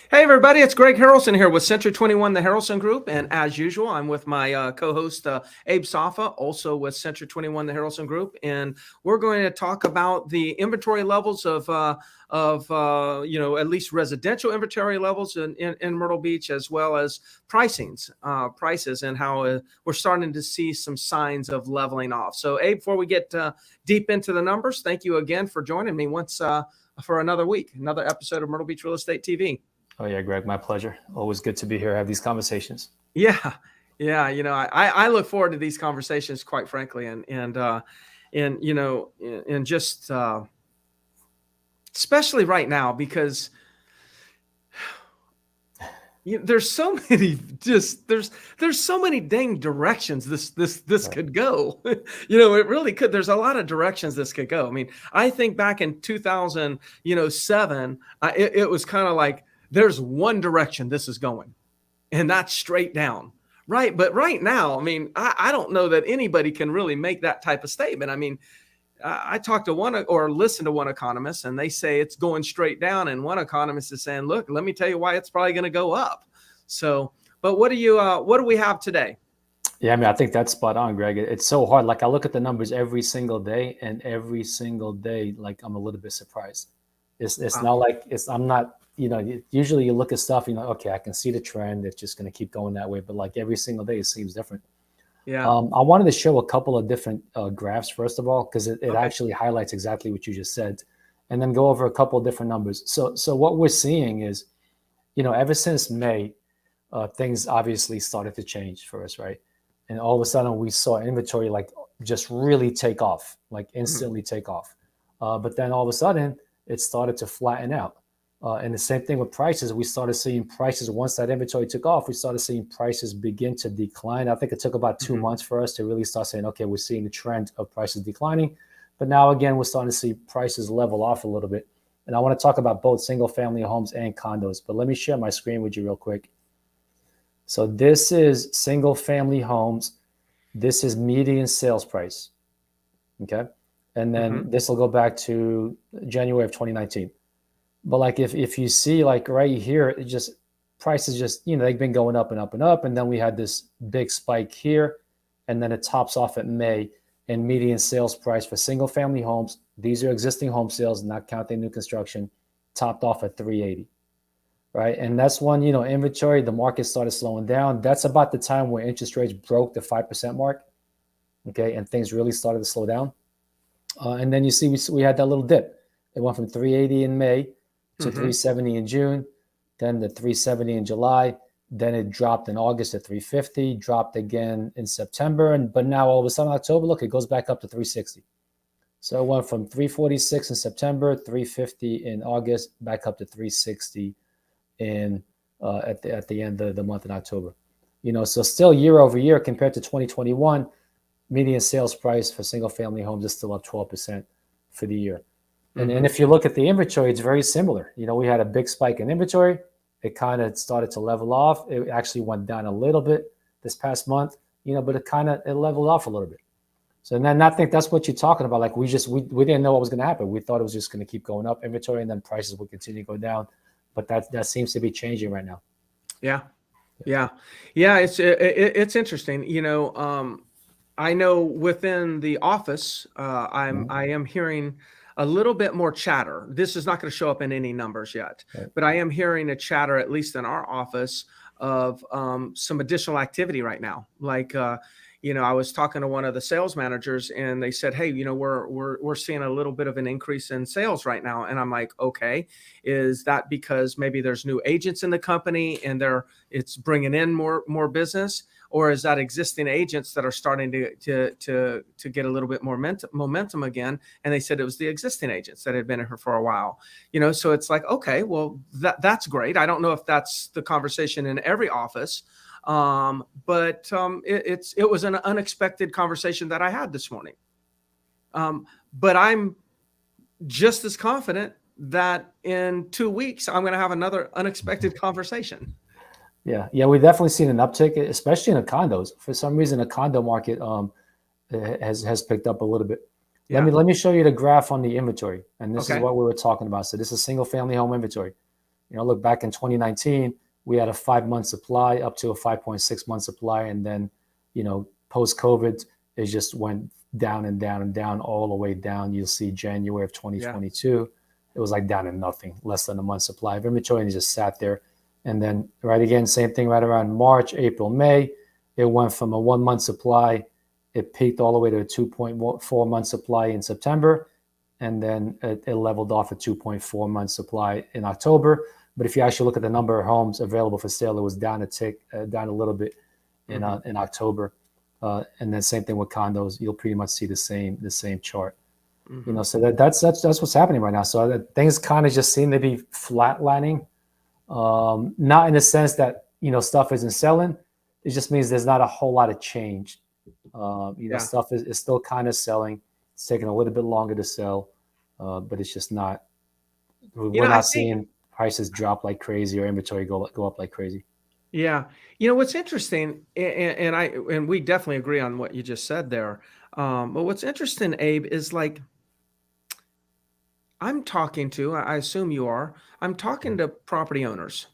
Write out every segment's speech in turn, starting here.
Hey everybody, it's Greg Harrelson here with Century 21, the Harrelson Group, and as usual, I'm with my co-host Abe Safa, also with Century 21, the Harrelson Group, and we're going to talk about the inventory levels of at least residential inventory levels in Myrtle Beach, as well as prices, and how we're starting to see some signs of leveling off. So, Abe, before we get deep into the numbers, thank you again for joining me once for another week, another episode of Myrtle Beach Real Estate TV. Oh yeah, Greg, my pleasure. Always good to be here, have these conversations. Yeah, yeah. I look forward to these conversations, quite frankly, and just especially right now because there's so many there's so many dang directions this could go. It really could. There's a lot of directions this could go. I mean, I think back in 2007, it was kind of like there's one direction this is going, and that's straight down. Right. But right now, I mean, I don't know that anybody can really make that type of statement. I mean, I talked to one or listened to one economist, and they say it's going straight down. And one economist is saying, look, let me tell you why it's probably going to go up. So, but what do we have today? Yeah, I mean, I think that's spot on, Greg. It's so hard. Like I look at the numbers every single day, and every single day, like I'm a little bit surprised. It's not like I'm not, usually you look at stuff, okay, I can see the trend. It's just going to keep going that way. But like every single day, it seems different. Yeah. I wanted to show a couple of different graphs, first of all, because it actually highlights exactly what you just said, and then go over a couple of different numbers. So what we're seeing is, ever since May, things obviously started to change for us, right? And all of a sudden we saw inventory like just really take off, like instantly take off. But then all of a sudden it started to flatten out. And the same thing with prices. We started seeing prices, once that inventory took off, we started seeing prices begin to decline. I think it took about 2 months for us to really start saying, okay, we're seeing the trend of prices declining. But now again, we're starting to see prices level off a little bit. And I want to talk about both single family homes and condos. But let me share my screen with you real quick. So this is single family homes. This is median sales price. Okay. And then this will go back to January of 2019. But like if you see like right here, it just prices just, they've been going up and up and up. And then we had this big spike here, and then it tops off at May, and median sales price for single family homes. These are existing home sales, not counting new construction, topped off at 380. Right. And that's when, inventory, the market started slowing down. That's about the time where interest rates broke the 5% mark. Okay. And things really started to slow down. And then you see, we had that little dip. It went from 380 in May to 370 in June, then the 370 in July. Then it dropped in August to 350, dropped again in September. But now all of a sudden, October, look, it goes back up to 360. So it went from 346 in September, 350 in August, back up to 360 at the end of the month in October. So still year over year compared to 2021, median sales price for single family homes is still up 12% for the year. And if you look at the inventory, it's very similar. We had a big spike in inventory. It kind of started to level off. It actually went down a little bit this past month, but it leveled off a little bit. So then I think that's what you're talking about. Like we didn't know what was going to happen. We thought it was just going to keep going up inventory, and then prices would continue to go down. But that seems to be changing right now. Yeah. It's interesting. I know within the office, I am hearing a little bit more chatter. This is not going to show up in any numbers yet, but I am hearing a chatter, at least in our office, of some additional activity right now. Like, I was talking to one of the sales managers, and they said, hey, we're seeing a little bit of an increase in sales right now. And I'm like, okay, is that because maybe there's new agents in the company and it's bringing in more business? Or is that existing agents that are starting to get a little bit more momentum again? And they said it was the existing agents that had been here for a while. So it's like, okay, well, that's great. I don't know if that's the conversation in every office, but it was an unexpected conversation that I had this morning. But I'm just as confident that in 2 weeks I'm going to have another unexpected conversation. Yeah, we've definitely seen an uptick, especially in the condos. For some reason, the condo market has picked up a little bit. Yeah. Let me show you the graph on the inventory, and this is what we were talking about. So this is single family home inventory. Look back in 2019, we had a 5-month supply up to a 5.6-month supply. And then, post COVID, it just went down and down and down, all the way down. You'll see January of 2022, it was like down to nothing, less than a month supply of inventory, and it just sat there. And then right again, same thing right around March, April, May, it went from a 1-month supply. It peaked all the way to a 2.4-month supply in September. And then it leveled off at 2.4-month supply in October. But if you actually look at the number of homes available for sale, it was down a little bit in October. And then same thing with condos. You'll pretty much see the same chart. So that's what's happening right now. So things kind of just seem to be flatlining. Not in the sense that stuff isn't selling. It just means there's not a whole lot of change. Stuff is still kind of selling. It's taking a little bit longer to sell, but it's just not. We're not seeing prices drop like crazy or inventory go up like crazy. Yeah, what's interesting, and we definitely agree on what you just said there. But what's interesting, Abe, is like I'm talking to. I assume you are. I'm talking to property owners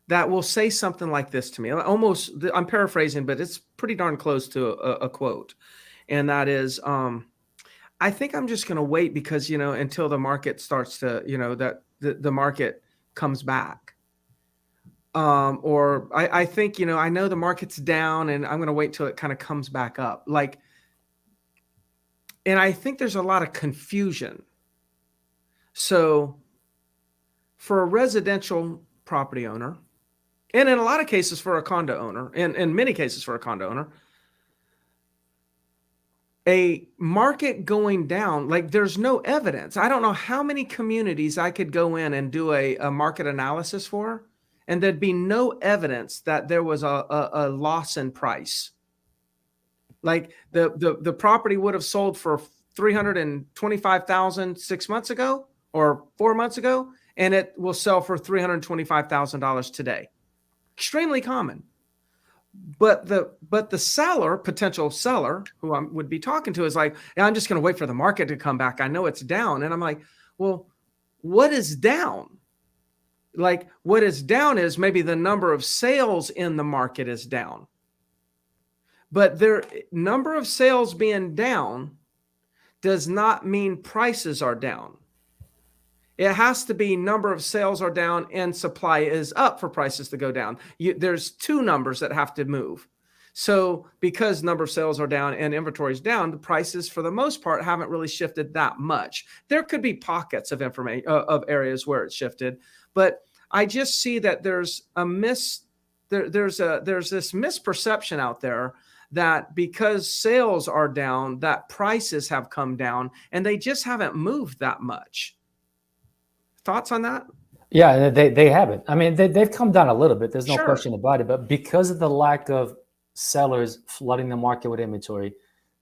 that will say something like this to me. Almost, I'm paraphrasing, but it's pretty darn close to a quote, and that is. I think I'm just going to wait because, until the market starts to, that the market comes back. Or I think, I know the market's down and I'm going to wait till it kind of comes back up. And I think there's a lot of confusion. So for a residential property owner, and in a lot of cases for a condo owner, and in many cases for a condo owner, a market going down, like there's no evidence. I don't know how many communities I could go in and do a market analysis for, and there'd be no evidence that there was a loss in price. Like the property would have sold for $325,000 6 months ago or 4 months ago, and it will sell for $325,000 today. Extremely common. But the seller, potential seller, who I would be talking to, is like, yeah, I'm just going to wait for the market to come back. I know it's down. And I'm like, well, what is down? Like, what is down is maybe the number of sales in the market is down. But their number of sales being down does not mean prices are down. It has to be number of sales are down and supply is up for prices to go down. There's two numbers that have to move. So because number of sales are down and inventory is down, the prices for the most part haven't really shifted that much. There could be pockets of information of areas where it's shifted, but I just see that there's this misperception out there that because sales are down, that prices have come down, and they just haven't moved that much. Thoughts on that? Yeah, they haven't. I mean, they've come down a little bit. There's no question about it. But because of the lack of sellers flooding the market with inventory,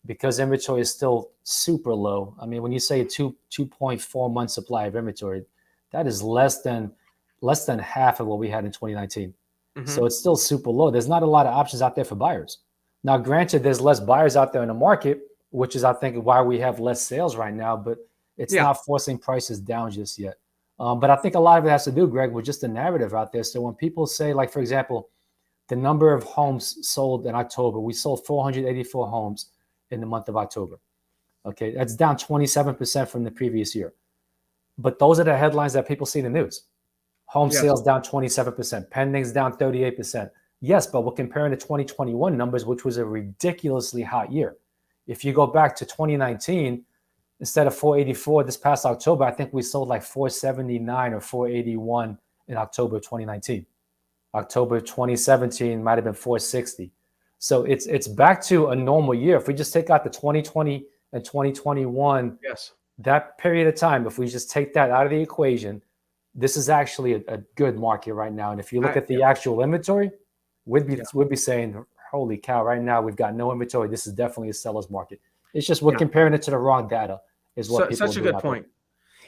because inventory is still super low. I mean, when you say 2.4 month supply of inventory, that is less than half of what we had in 2019. So it's still super low. There's not a lot of options out there for buyers. Now, granted, there's less buyers out there in the market, which is, I think, why we have less sales right now. But it's not forcing prices down just yet. But I think a lot of it has to do, Greg, with just the narrative out there. So when people say, like, for example, the number of homes sold in October, we sold 484 homes in the month of October. Okay, that's down 27% from the previous year. But those are the headlines that people see in the news. Home sales down 27%, pendings down 38%. Yes, but we're comparing to 2021 numbers, which was a ridiculously hot year. If you go back to 2019, instead of 484 this past October, I think we sold like 479 or 481 in October of 2019. October 2017 might have been 460. So it's back to a normal year. If we just take out the 2020 and 2021, that period of time, if we just take that out of the equation, this is actually a good market right now. And if you look at the actual inventory, we'd be saying, holy cow, right now we've got no inventory. This is definitely a seller's market. It's just we're comparing it to the wrong data is what people such a good point.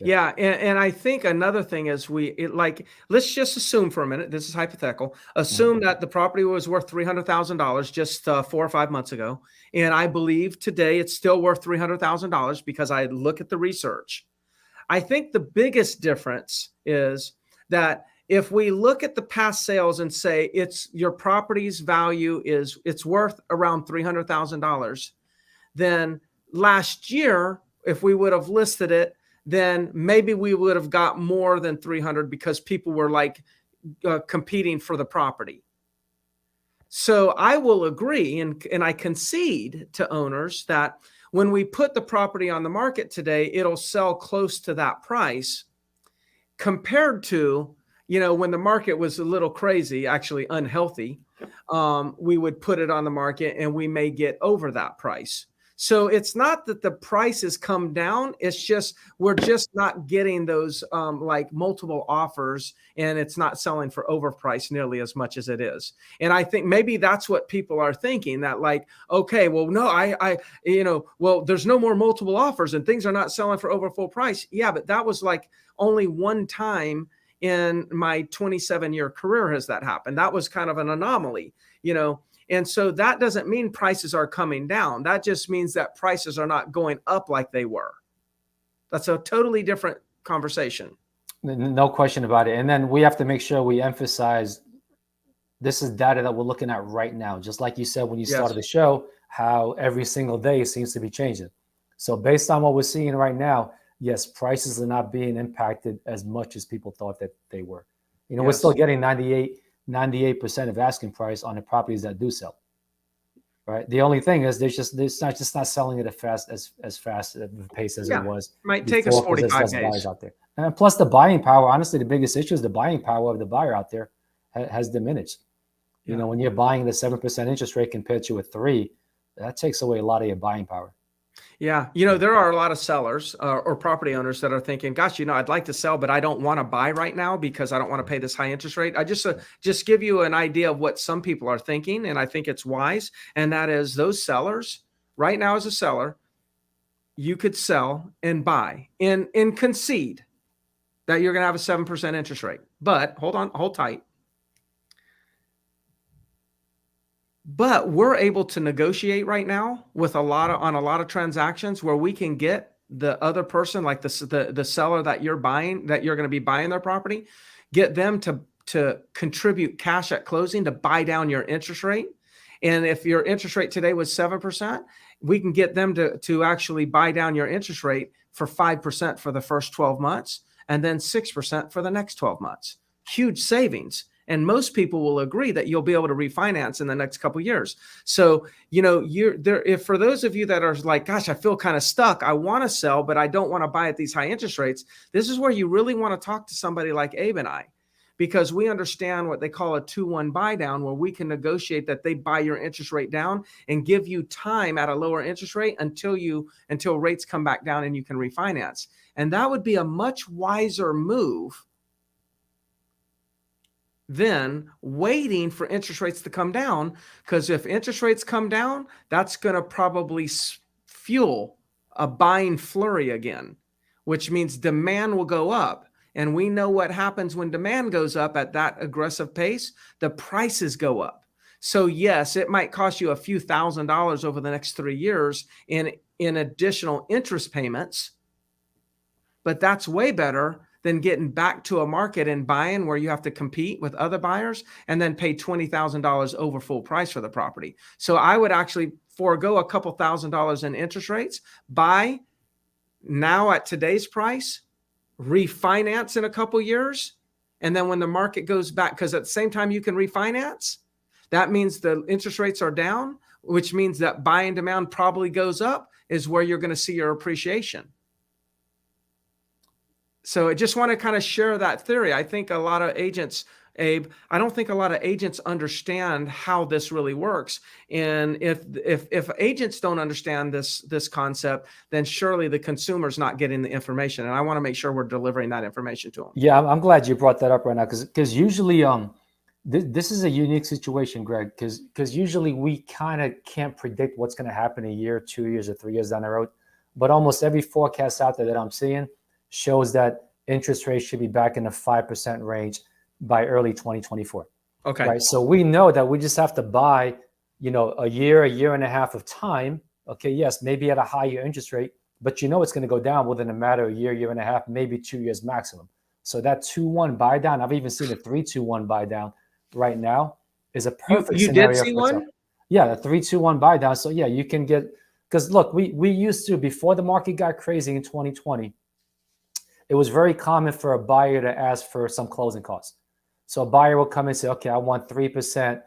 Yeah. And I think another thing is let's just assume for a minute, this is hypothetical, assume that the property was worth $300,000 just 4 or 5 months ago. And I believe today it's still worth $300,000 because I look at the research. I think the biggest difference is that if we look at the past sales and say it's your property's value is it's worth around $300,000, then last year, if we would have listed it, then maybe we would have got more than 300 because people were like competing for the property. So I will agree, and I concede to owners that when we put the property on the market today, it'll sell close to that price compared to, when the market was a little crazy, actually unhealthy, we would put it on the market and we may get over that price. So it's not that the price has come down. It's just, we're just not getting those like multiple offers, and it's not selling for overpriced nearly as much as it is. And I think maybe that's what people are thinking, that like, okay, well, no, well, there's no more multiple offers and things are not selling for over full price. Yeah, but that was like only one time in my 27-year career has that happened. That was kind of an anomaly, And so that doesn't mean prices are coming down. That just means that prices are not going up like they were. That's a totally different conversation. No question about it. And then we have to make sure we emphasize this is data that we're looking at right now. Just like you said when you started the show, how every single day seems to be changing. So based on what we're seeing right now, yes, prices are not being impacted as much as people thought that they were. We're still getting 98% of asking price on the properties that do sell. Right. The only thing is there's not selling it as fast at the pace as it was. Might take us 45 days. Buyers out there. And plus the buying power. Honestly, the biggest issue is the buying power of the buyer out there has diminished. When you're buying the 7% interest rate compared to a 3%, that takes away a lot of your buying power. Yeah. There are a lot of sellers or property owners that are thinking, gosh, I'd like to sell, but I don't want to buy right now because I don't want to pay this high interest rate. I just give you an idea of what some people are thinking. And I think it's wise. And that is those sellers right now, as a seller, you could sell and buy and concede that you're going to have a 7% interest rate. But hold tight. But we're able to negotiate right now with on a lot of transactions where we can get the other person, like the seller that you're going to be buying their property, get them to contribute cash at closing to buy down your interest rate. And if your interest rate today was 7%, we can get them to actually buy down your interest rate for 5% for the first 12 months and then 6% for the next 12 months. Huge savings. And most people will agree that you'll be able to refinance in the next couple of years. So, you're there. If for those of you that are like, gosh, I feel kind of stuck, I want to sell, but I don't want to buy at these high interest rates. This is where you really want to talk to somebody like Abe and I, because we understand what they call a 2-1 buy down, where we can negotiate that they buy your interest rate down and give you time at a lower interest rate until rates come back down and you can refinance. And that would be a much wiser move than waiting for interest rates to come down, because if interest rates come down, that's going to probably fuel a buying flurry again, which means demand will go up. And we know what happens when demand goes up at that aggressive pace, the prices go up. So yes, it might cost you a few $1,000s over the next 3 years in additional interest payments, but that's way better than getting back to a market and buying where you have to compete with other buyers and then pay $20,000 over full price for the property. So I would actually forego a couple $1,000s in interest rates, buy now at today's price, refinance in a couple years, and then when the market goes back, because at the same time you can refinance, that means the interest rates are down, which means that buying demand probably goes up, is where you're going to see your appreciation. So I just want to kind of share that theory. I think a lot of agents, Abe, I don't think a lot of agents understand how this really works. And if agents don't understand this concept, then surely the consumer's not getting the information. And I want to make sure we're delivering that information to them. Yeah, I'm glad you brought that up right now, because usually this is a unique situation, Greg, because usually we kind of can't predict what's going to happen a year, 2 years, or 3 years down the road. But almost every forecast out there that I'm seeing shows that interest rates should be back in the 5% range by early 2024. Okay. Right. So we know that we just have to buy, a year and a half of time. Okay. Yes, maybe at a higher interest rate, but it's going to go down within a matter of a year and a half, maybe 2 years maximum. So that 2-1 buy down, I've even seen a 3-2-1 buy down right now, is a perfect You scenario did see for one? Yeah, the 3-2-1 buy down. So yeah, you can get, because look, we used to, before the market got crazy in 2020, it was very common for a buyer to ask for some closing costs. So a buyer will come and say, okay, I want 3%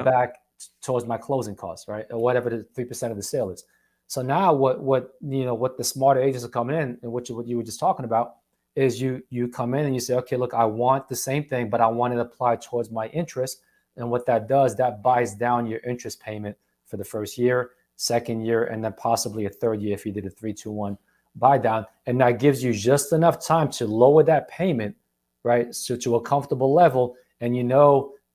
back towards my closing costs, right? Or whatever the 3% of the sale is. So now what the smarter agents are coming in, and what you were just talking about, is you come in and you say, okay, look, I want the same thing, but I want it applied towards my interest. And what that does, that buys down your interest payment for the first year, second year, and then possibly a third year if you did a 3-2-1 buy down. And that gives you just enough time to lower that payment, right? So to a comfortable level. And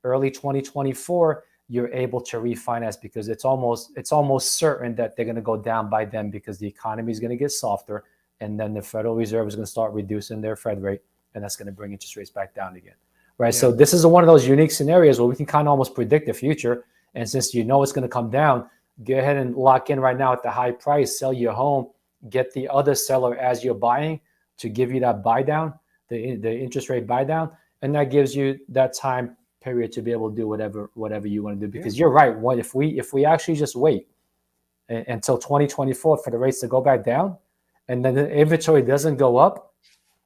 early 2024, you're able to refinance, because it's almost certain that they're going to go down by then, because the economy is going to get softer. And then the Federal Reserve is going to start reducing their Fed rate, and that's going to bring interest rates back down again, right? Yeah. So this is one of those unique scenarios where we can kind of almost predict the future. And since it's going to come down, go ahead and lock in right now at the high price, sell your home, get the other seller as you're buying to give you that buy down, the interest rate buy down, and that gives you that time period to be able to do whatever you want to do. Because you're right, if we actually just wait until 2024 for the rates to go back down, and then the inventory doesn't go up,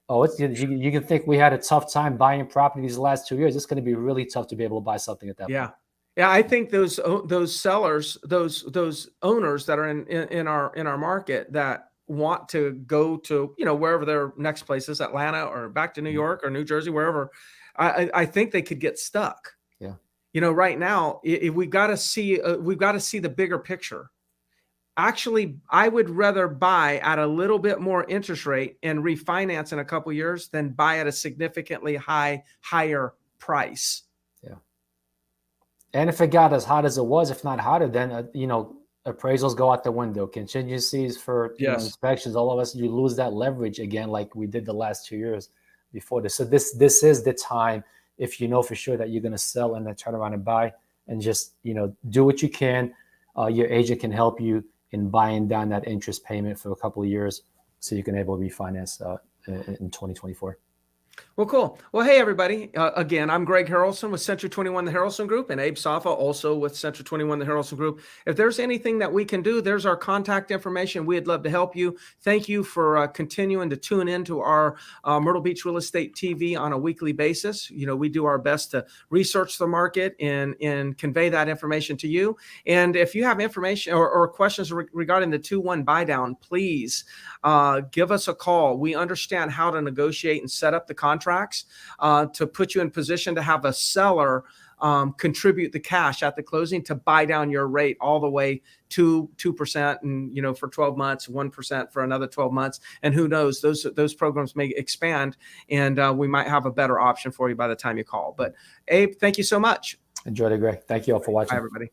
you can think we had a tough time buying property these last 2 years. It's going to be really tough to be able to buy something at that point. Yeah, I think those sellers, those owners that are in our market that want to go to wherever their next place is, Atlanta or back to New York or New Jersey, wherever, I think they could get stuck. Yeah, right now we've got to see the bigger picture. Actually, I would rather buy at a little bit more interest rate and refinance in a couple of years than buy at a significantly higher price. Yeah. And if it got as hot as it was, if not hotter, then appraisals go out the window. Contingencies for inspections, all of us, you lose that leverage again, like we did the last 2 years before this. So this is the time, if you know for sure that you're going to sell and then turn around and buy, and just do what you can. Your agent can help you in buying down that interest payment for a couple of years, so you can able to refinance in 2024. Well, cool. Well, hey, everybody. Again, I'm Greg Harrelson with Century 21, the Harrelson Group, and Abe Safa, also with Century 21, the Harrelson Group. If there's anything that we can do, there's our contact information. We'd love to help you. Thank you for continuing to tune into our Myrtle Beach Real Estate TV on a weekly basis. We do our best to research the market and convey that information to you. And if you have information or questions regarding the 2-1 buy down, please give us a call. We understand how to negotiate and set up the contracts to put you in position to have a seller contribute the cash at the closing to buy down your rate all the way to 2%, and for 12 months, 1% for another 12 months, and who knows, those programs may expand, and we might have a better option for you by the time you call. But Abe, thank you so much. Enjoy it, Greg. Thank you all for watching. Bye, everybody.